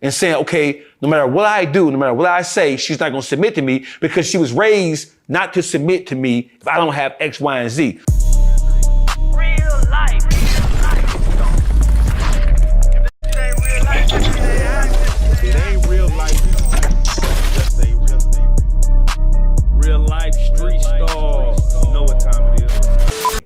and saying, okay, no matter what I do, no matter what I say, she's not gonna submit to me because she was raised not to submit to me if I don't have X, Y, and Z. Real life. It ain't real life. Just ain't real. Real life street stars. You know what time it is.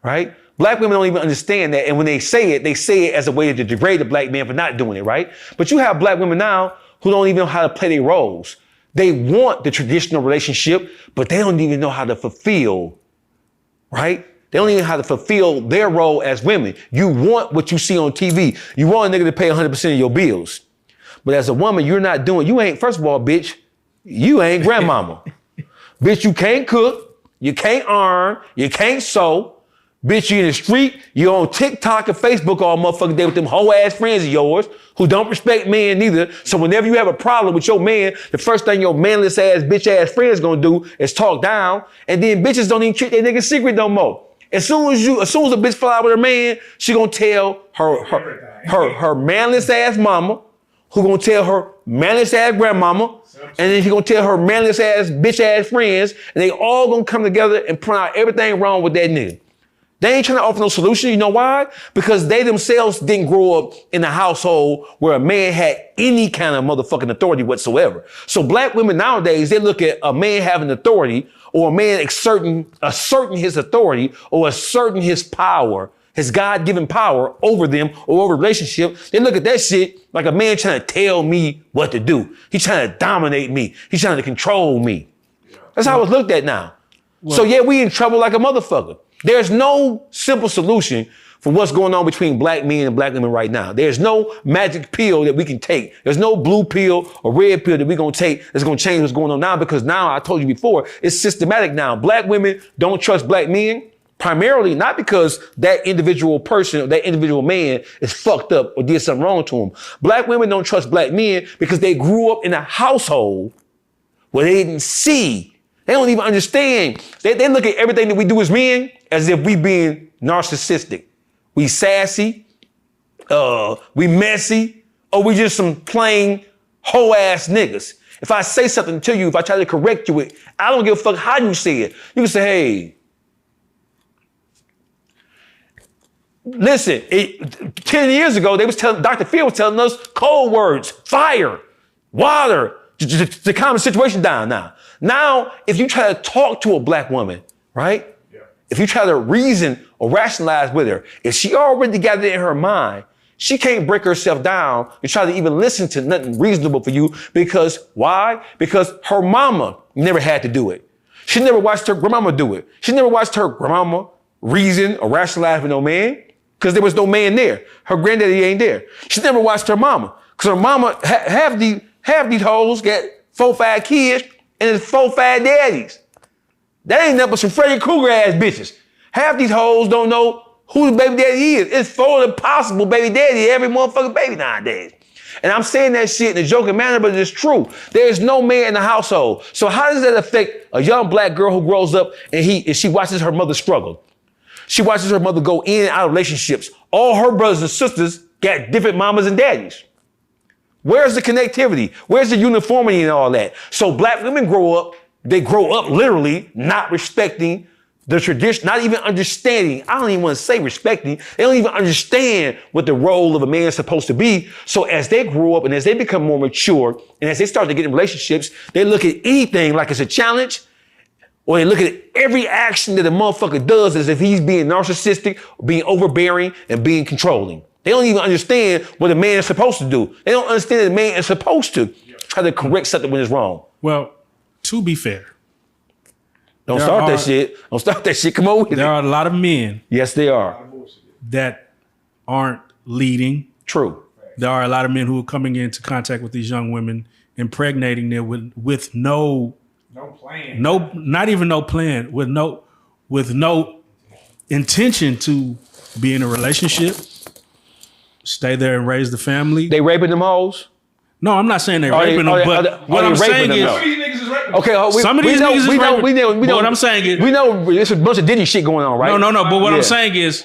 Right? Black women don't even understand that. And when they say it as a way to degrade the black man for not doing it, right? But you have black women now who don't even know how to play their roles. They want the traditional relationship, but they don't even know how to fulfill, right? They don't even know how to fulfill their role as women. You want what you see on TV. You want a nigga to pay 100% of your bills. But as a woman, you're not doing, you ain't, first of all, bitch, you ain't grandmama. Bitch, you can't cook, you can't earn, you can't sew. Bitch, you in the street, you on TikTok and Facebook all motherfucking day with them hoe ass friends of yours who don't respect men neither. So whenever you have a problem with your man, the first thing your manless ass, bitch ass friends gonna do is talk down. And then bitches don't even treat their nigga secret no more. As soon as a bitch fall out with her man, she gonna tell her manless ass mama, who gonna tell her manless ass grandmama, and then she gonna tell her manless ass, bitch ass friends, and they all gonna come together and point out everything wrong with that nigga. They ain't trying to offer no solution. You know why? Because they themselves didn't grow up in a household where a man had any kind of motherfucking authority whatsoever. So black women nowadays, they look at a man having authority or a man asserting his authority or asserting his power, his God-given power over them or over a relationship. They look at that shit like a man trying to tell me what to do. He's trying to dominate me. He's trying to control me. That's how it's looked at now. So yeah, we in trouble like a motherfucker. There's no simple solution for what's going on between black men and black women right now. There's no magic pill that we can take. There's no blue pill or red pill that we're going to take that's going to change what's going on now, because now, I told you before, it's systematic now. Black women don't trust black men, primarily not because that individual person or that individual man is fucked up or did something wrong to them. Black women don't trust black men because they grew up in a household where they didn't see. They don't even understand. They look at everything that we do as men as if we being narcissistic. We sassy, we messy, or we just some plain hoe ass niggas. If I say something to you, if I try to correct you with, I don't give a fuck how you say it. You can say, hey, listen, 10 years ago, Dr. Phil was telling us code words, fire, water, to calm the situation down now. Now, if you try to talk to a black woman, right? Yeah. If you try to reason or rationalize with her, if she already got it in her mind, she can't break herself down and try to even listen to nothing reasonable for you. Because why? Because her mama never had to do it. She never watched her grandmama do it. She never watched her grandmama reason or rationalize with no man, because there was no man there. Her granddaddy ain't there. She never watched her mama, because her mama have these hoes got 4-5 kids, and it's 4-5 daddies. That ain't nothing but some Freddy Krueger ass bitches. Half these hoes don't know who the baby daddy is. It's 4 possible baby daddy, every motherfucking baby nowadays. And I'm saying that shit in a joking manner, but it's true. There's no man in the household. So how does that affect a young black girl who grows up and she watches her mother struggle? She watches her mother go in and out of relationships. All her brothers and sisters got different mamas and daddies. Where's the connectivity? Where's the uniformity and all that? So black women grow up literally not respecting the tradition, not even understanding. I don't even want to say respecting. They don't even understand what the role of a man is supposed to be. So as they grow up and as they become more mature and as they start to get in relationships, they look at anything like it's a challenge, or they look at every action that a motherfucker does as if he's being narcissistic, being overbearing, and being controlling. They don't even understand what a man is supposed to do. They don't understand that a man is supposed to try to correct something when it's wrong. Well, to be fair. Don't start that shit. Don't start that shit. Come on with it. There are a lot of men. Yes, they are. That aren't leading. True. There are a lot of men who are coming into contact with these young women, impregnating them with no plan. Not even no plan, with no intention to be in a relationship. Stay there and raise the family. They raping them hoes? No, I'm not saying they're raping them, but what I'm saying is... Some of these niggas is raping. Okay, some of these niggas is raping. We know. What I'm saying is... We know there's a bunch of Diddy shit going on, right? No, but what I'm saying is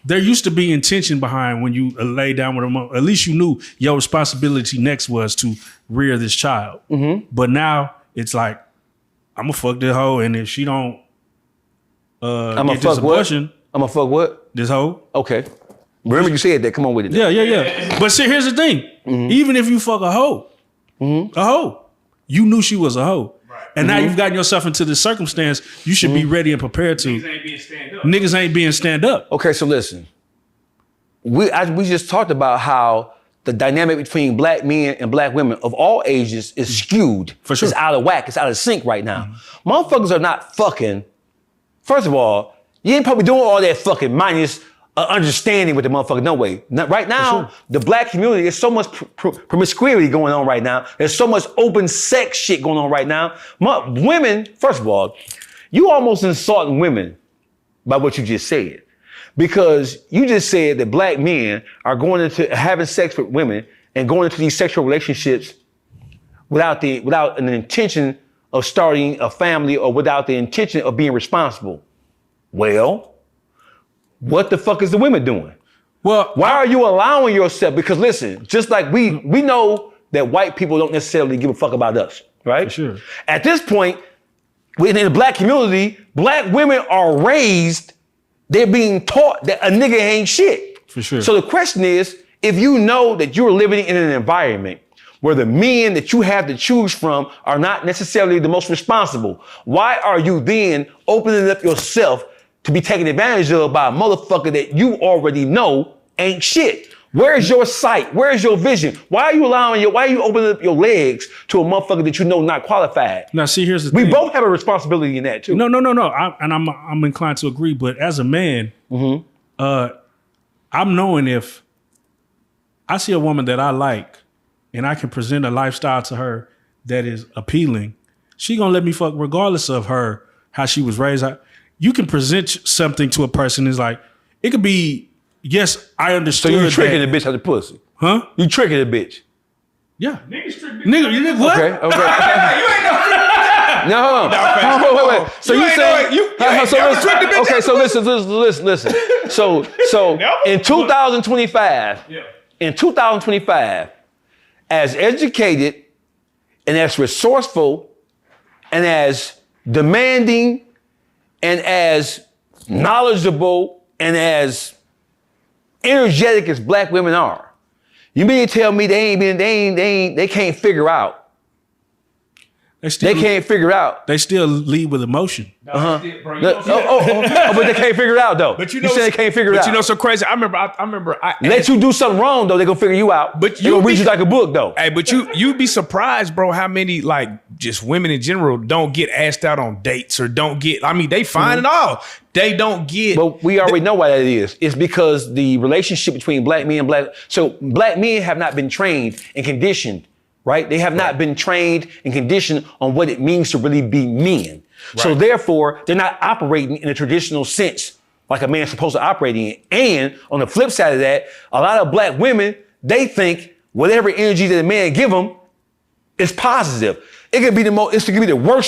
there used to be intention behind when you lay down with a mom. At least you knew your responsibility next was to rear this child. Mm-hmm. But now it's like, I'm gonna fuck this hoe, and if she don't get this abortion, I'm gonna fuck what? This hoe. Okay. Remember you said that. Come on with it. Yeah. But see, here's the thing. Mm-hmm. Even if you fuck a hoe, you knew she was a hoe. Right. And now you've gotten yourself into this circumstance, you should be ready and prepared to. Niggas ain't being stand up. Okay, so listen. We just talked about how the dynamic between black men and black women of all ages is skewed. For sure. It's out of whack. It's out of sync right now. Motherfuckers are not fucking. First of all, you ain't probably doing all that fucking minus understanding with the motherfucker. No way. Right now, the black community, there's so much promiscuity going on right now. There's so much open sex shit going on right now. Women, first of all, you almost insulting women by what you just said. Because you just said that black men are going into having sex with women and going into these sexual relationships without an intention of starting a family or without the intention of being responsible. Well, what the fuck is the women doing? Well, why are you allowing yourself? Because listen, just like we know that white people don't necessarily give a fuck about us, right? For sure. At this point, within the black community, black women are raised, they're being taught that a nigga ain't shit. For sure. So the question is, if you know that you're living in an environment where the men that you have to choose from are not necessarily the most responsible, why are you then opening up yourself to be taken advantage of by a motherfucker that you already know ain't shit? Where's your sight? Where's your vision? Why are you opening up your legs to a motherfucker that you know not qualified? Now, see, here's the thing. We both have a responsibility in that too. No. I'm inclined to agree, but as a man, I'm knowing if I see a woman that I like and I can present a lifestyle to her that is appealing, she gonna let me fuck regardless of her, how she was raised. You can present something to a person is like, it could be, yes, I understood. So you tricking the bitch out the pussy? Huh? You tricking the bitch? Yeah. Niggas trick bitch. Nigga, what? Okay. You ain't no. No, wait. So you saying okay, so listen. So in 2025, as educated and as resourceful and as demanding and as knowledgeable and as energetic as black women are, you mean to tell me they can't figure out? They can't figure out. They still lead with emotion. But they can't figure it out though. But you say they can't figure it out. But you know, so crazy. I remember. Let you do something wrong though, they gonna figure you out. But you gonna read you like a book though. Hey, but you'd be surprised, bro, how many like just women in general don't get asked out on dates or don't get. I mean, they fine and all. They don't get. But we already know why that is. It's because the relationship between black men and black men have not been trained and conditioned. Right? They have not been trained and conditioned on what it means to really be men. Right. So therefore, they're not operating in a traditional sense like a man's supposed to operate in. And on the flip side of that, a lot of black women, they think whatever energy that a man give them is positive. It could be the worst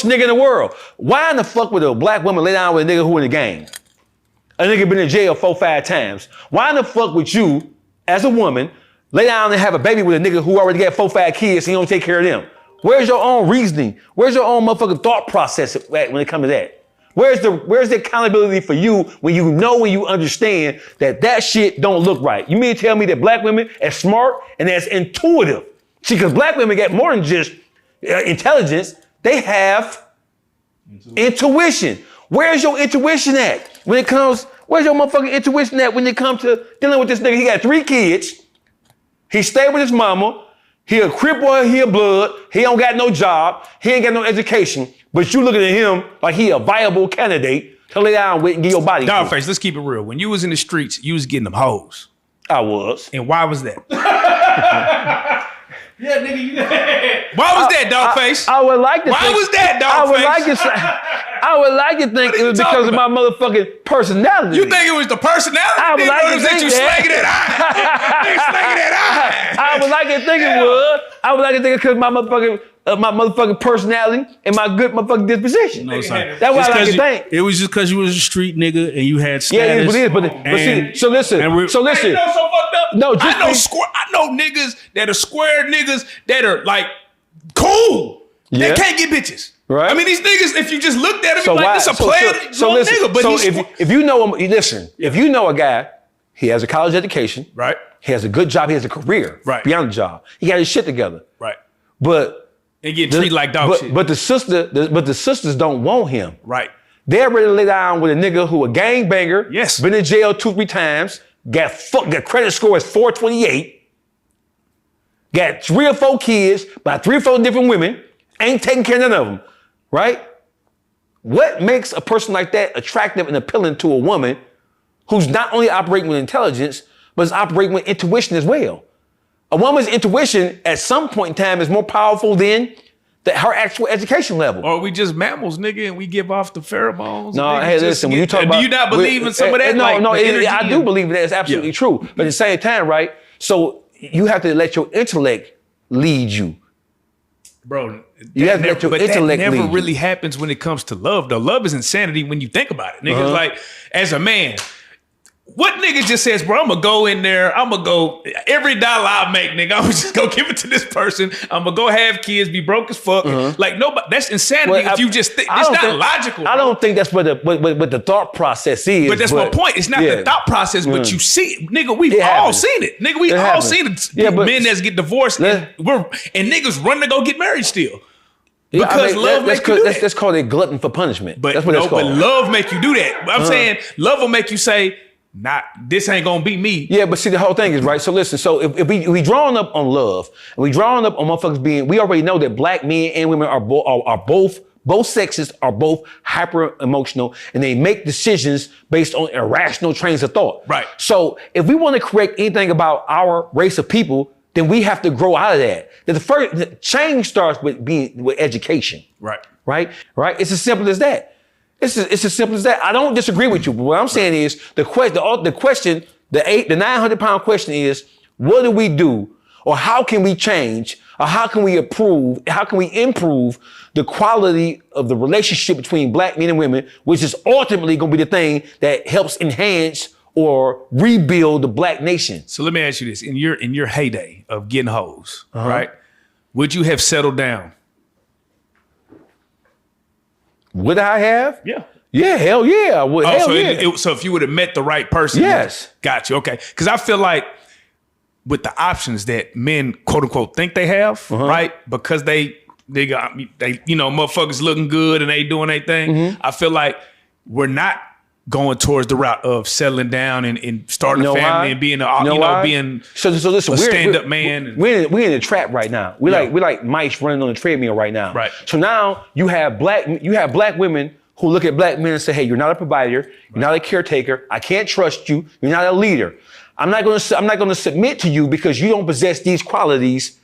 nigga in the world. Why in the fuck would a black woman lay down with a nigga who in the gang? A nigga been in jail 4-5 times. Why in the fuck would you, as a woman, lay down and have a baby with a nigga who already got 4-5 kids and you don't take care of them? Where's your own reasoning? Where's your own motherfucking thought process when it comes to that? Where's the accountability for you when you know, when you understand that shit don't look right? You mean to tell me that black women as smart and as intuitive? See, because black women get more than just intelligence. They have intuition. Where's your intuition at when it comes? Where's your motherfucking intuition at when it comes to dealing with this nigga? He got 3 kids. He stayed with his mama. He a crip boy, he a blood. He don't got no job. He ain't got no education. But you looking at him like he a viable candidate to lay down with and give your body. Dawgface, let's keep it real. When you was in the streets, you was getting them hoes. I was. And why was that? Yeah, nigga, why was that, Dawgface? I would like to think. Why was that, Dawgface? I would like to think it was because of my motherfucking personality. You think it was the personality? I would like to think you slanging that eye. I would like to think it was. I would like to think it's because of my motherfucking of my motherfucking personality and my good motherfucking disposition. No, son. That's what It's I like 'cause to you- think. It was just because you was a street nigga and you had status. Yeah, it is, but see, and- so listen, and we- so listen. You know so fucked up? No, just I know niggas that are square niggas that are like cool. Yeah. They can't get bitches. Right. I mean, these niggas, if you just looked at them, So you're like, why? this a player little listen. nigga. But So he's if you know him, listen. If you know a guy, he has a college education. right, He has a good job. He has a career. Right. Beyond the job, he got his shit together. right, But and get treated like dog shit. But the sisters don't want him. Right. They're ready to lay down with a nigga who a gangbanger. Yes. Been in jail 2-3 times. Got credit score is 428. Got 3 or 4 kids by 3 or 4 different women. Ain't taking care of none of them. Right? What makes a person like that attractive and appealing to a woman who's not only operating with intelligence, but is operating with intuition as well? A woman's intuition at some point in time is more powerful than her actual education level. Or we just mammals, nigga, and we give off the pheromones. No, Niggas hey, just listen, when you talk do about... you not believe in some of that? No, like, no, the energy I do and- believe that. It's absolutely Yeah. true. But at the same time, right? So you have to let your intellect lead you. Bro, You have to let your intellect that never lead you. really happens when it comes to love, though. Love is insanity when you think about it. Niggas like, as a man, what nigga just says, bro, I'm gonna go in there, I'm gonna go, every dollar I make, nigga, I'm gonna just go give it to this person. I'm gonna go have kids, be broke as fuck. Like, nobody, that's insanity Well, if you just think, I it's don't not think- logical. I bro. don't think that's what the thought process is. But that's my point. It's not yeah. the thought process, but you see it. Nigga, we've It all happens. seen it. Nigga, we It all happens. seen it. Yeah, but- men that get divorced and niggas run to go get married still. Yeah, I Because mean, love makes you do that. that's called a glutton for punishment. But that's what no, it's called. but love make you do that. I'm saying love will make you say, "Nah, this ain't gonna be me." Yeah, but see, the whole thing is, right, so listen, so if we drawing up on love, and we drawing up on motherfuckers being, we already know that black men and women are both sexes are both hyper emotional, and they make decisions based on irrational trains of thought. Right. So if we want to correct anything about our race of people, then we have to grow out of that. The change starts with education. Right. Right? It's as simple as that. It's as simple as that. I don't disagree with you, but what I'm saying is the question, the 900-pound question is, what do we do, or how can we change, or how can we improve the quality of the relationship between black men and women, which is ultimately going to be the thing that helps enhance or rebuild the black nation. So let me ask you this: in your heyday of getting hoes, right? Would you have settled down? Would I have? Yeah. Yeah, hell yeah, I would. Oh, hell so, yeah. so if you would have met the right person, Yes. got you. Okay, because I feel like with the options that men quote unquote think they have, right? Because they motherfuckers looking good and they doing their thing. I feel like we're not going towards the route of settling down and starting You know a family why? and being why? So listen, a we're stand-up man. We're in a trap right now. We're like mice running on a treadmill right now. Right. So now you have black women who look at black men and say, "Hey, you're not a provider. You're not a caretaker. I can't trust you. You're not a leader. I'm not going to submit to you because you don't possess these qualities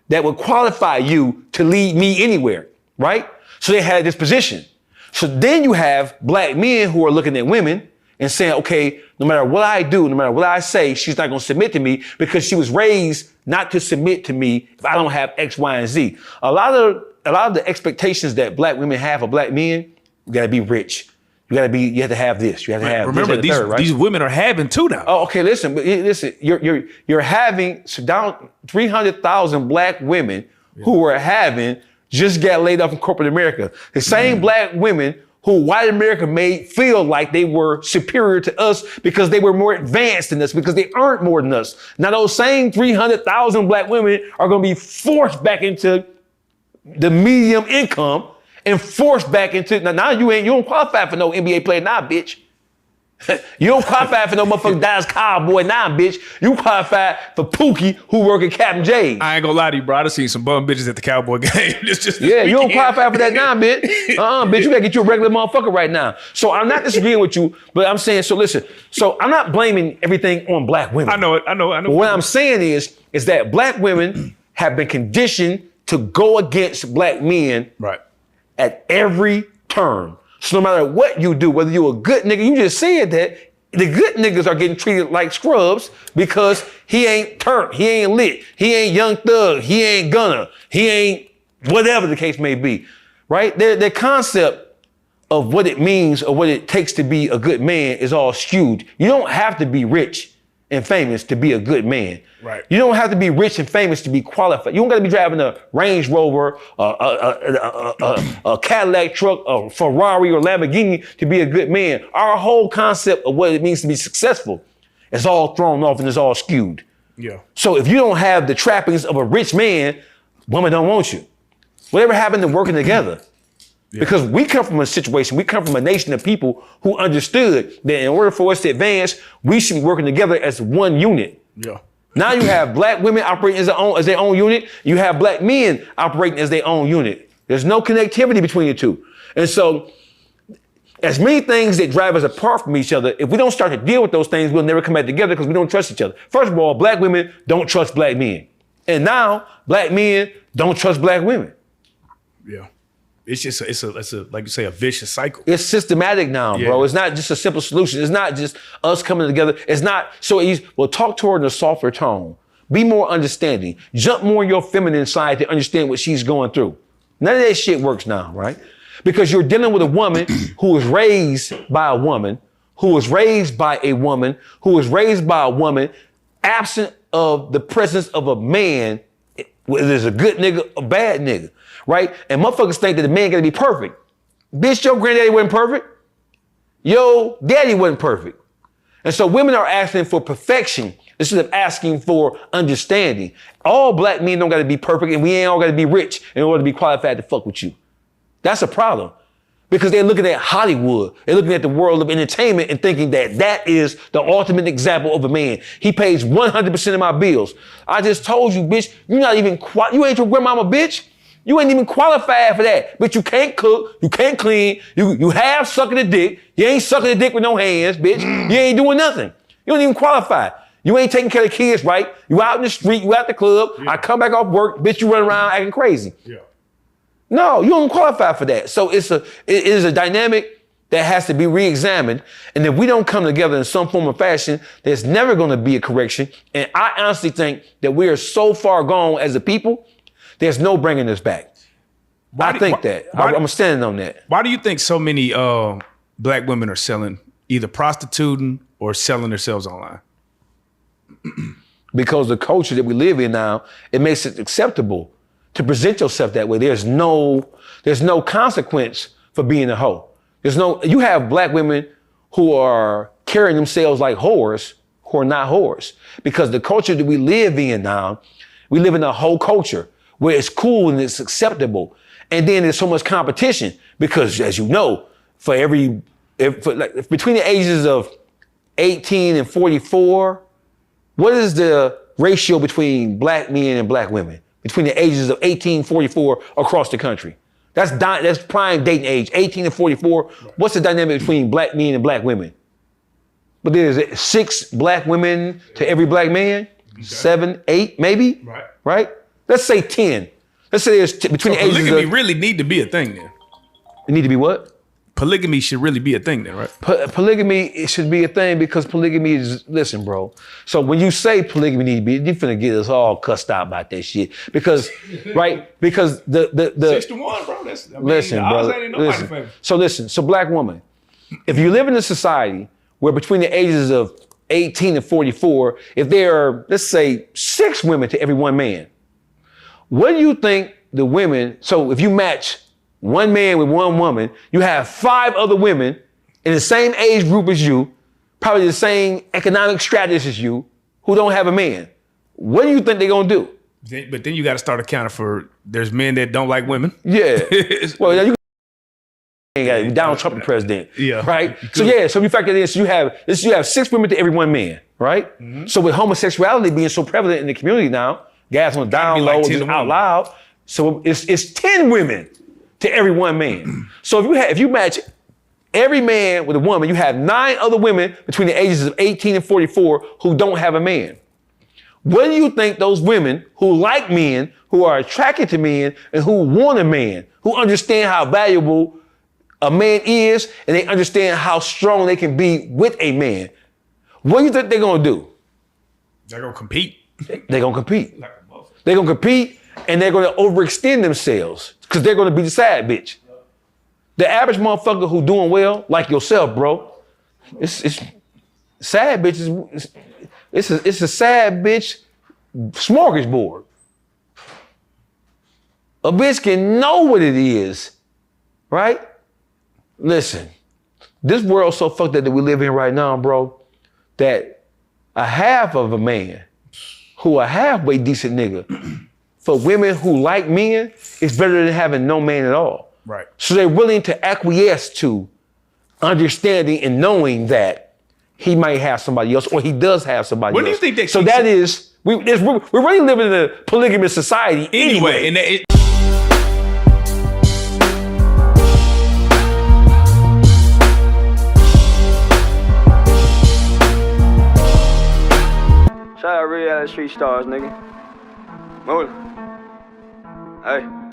that would qualify you to lead me anywhere." Right. So they had this position. So then you have black men who are looking at women and saying, okay, no matter what I do, no matter what I say, she's not going to submit to me because she was raised not to submit to me if I don't have X, Y, and Z. A lot of the expectations that black women have of black men, you got to be rich. You have to have this. You have to have Remember, this, that, these women are having too now. Oh, okay. Listen, you're having down 300,000 black women who are having just got laid off in corporate America. The same black women who white America made feel like they were superior to us because they were more advanced than us, because they earned more than us. Now those same 300,000 black women are going to be forced back into the medium income and forced back into, now you don't qualify for no NBA player now, bitch. You don't qualify for no motherfucking Dallas Cowboy now, bitch. You qualify for Pookie, who work at Captain J's. I ain't gonna lie to you, bro. I done seen some bum bitches at the Cowboy game. It's just Yeah, you don't qualify for that now, bitch. Bitch, you gotta get you a regular motherfucker right now. So I'm not disagreeing with you, but I'm saying, so listen. So I'm not blaming everything on black women. I know it. But what I'm saying is that black women have been conditioned to go against black men Right. at every turn. So no matter what you do, whether you're a good nigga, you just said that the good niggas are getting treated like scrubs because he ain't turnt, he ain't lit, he ain't young thug, he ain't gunner, he ain't whatever the case may be, right? Their concept of what it means or what it takes to be a good man is all skewed. You don't have to be rich and famous to be a good man. Right. You don't have to be rich and famous to be qualified. You don't got to be driving a Range Rover, a Cadillac truck, a Ferrari or Lamborghini to be a good man. Our whole concept of what it means to be successful is all thrown off and is all skewed. Yeah. So if you don't have the trappings of a rich man, women don't want you. Whatever happened to working together? Yeah. Because we come from a situation, we come from a nation of people who understood that in order for us to advance, we should be working together as one unit. Yeah. Now you have black women operating as their own unit. You have black men operating as their own unit. There's no connectivity between the two. And so as many things that drive us apart from each other, if we don't start to deal with those things, we'll never come back together because we don't trust each other. First of all, black women don't trust black men. And now black men don't trust black women. Yeah. It's just it's a like you say, a vicious cycle. It's systematic now, bro. It's not just a simple solution. It's not just us coming together. It's not so easy. Well, talk to her in a softer tone. Be more understanding. Jump more in your feminine side to understand what she's going through. None of that shit works now, right? Because you're dealing with a woman who was raised by a woman, who was raised by a woman, who was raised by a woman, absent of the presence of a man, whether it's a good nigga or bad nigga, right? And motherfuckers think that the man gotta be perfect. Bitch, your granddaddy wasn't perfect. Your daddy wasn't perfect. And so women are asking for perfection instead of asking for understanding. All black men don't gotta be perfect and we ain't all gotta be rich in order to be qualified to fuck with you. That's a problem. Because they're looking at Hollywood. They're looking at the world of entertainment and thinking that that is the ultimate example of a man. He pays 100% of my bills. I just told you, bitch, you're not even, you ain't your grandmama, bitch. You ain't even qualified for that. But you can't cook, you can't clean, you have sucking a dick. You ain't sucking a dick with no hands, bitch. You ain't doing nothing. You don't even qualify. You ain't taking care of kids right. You out in the street, you out the club. Yeah. I come back off work, bitch, you run around acting crazy. Yeah. No, you don't qualify for that. So it is a dynamic that has to be re-examined. And if we don't come together in some form or fashion, there's never going to be a correction. And I honestly think that we are so far gone as a people, there's no bringing this back. I'm standing on that. Why do you think so many black women are selling, either prostituting or selling themselves online? Because the culture that we live in now, it makes it acceptable to present yourself that way. There's no consequence for being a hoe. You have black women who are carrying themselves like whores who are not whores. Because the culture that we live in now, we live in a whole culture where it's cool and it's acceptable. And then there's so much competition because, as you know, between the ages of 18 and 44, what is the ratio between black men and black women? Between the ages of 18 and 44 across the country. That's prime dating age, 18 and 44. What's the dynamic between black men and black women? But there's 6 black women to every black man, 7, 8 maybe, right? Let's say 10. Let's say there's between the ages of... Polygamy really need to be a thing then. It need to be what? Polygamy should really be a thing then, right? Polygamy, it should be a thing because polygamy is, listen, bro. So when you say polygamy need to be, you're finna get us all cussed out about that shit. Because, right? Because the 6-1, bro. Listen, bro. So black woman, if you live in a society where between the ages of 18 and 44, if there are, let's say, 6 women to every 1 man, what do you think the women, so if you match 1 man with 1 woman, you have 5 other women in the same age group as you, probably the same economic status as you, who don't have a man. What do you think they're gonna do? But then you got to start accounting for, there's men that don't like women. Yeah. Well, you ain't got it. Donald Trump the president. Yeah. Right? So if you factor this, you have 6 women to every 1 man, right? Mm-hmm. So with homosexuality being so prevalent in the community now, guys on the down low, just out loud. So it's 10 women to every 1 man. So if you match every man with a woman, you have 9 other women between the ages of 18 and 44 who don't have a man. What do you think those women who like men, who are attracted to men, and who want a man, who understand how valuable a man is, and they understand how strong they can be with a man, what do you think they're gonna do? They're gonna compete. They're gonna compete. They're gonna compete, and they're gonna overextend themselves because they're gonna be the side bitch. The average motherfucker who doing well, like yourself, bro, it's sad bitches. It's a sad bitch smorgasbord. A bitch can know what it is, right? Listen, this world's so fucked up that we live in right now, bro, that a half of a man who a halfway decent nigga for women who like men is better than having no man at all. Right. So they're willing to acquiesce to understanding and knowing that he might have somebody else or he does have somebody else. What do you think that So that is, we're really living in a polygamous society anyway. And Shout out Reallyfe Street Starz, nigga. Move it. Hey.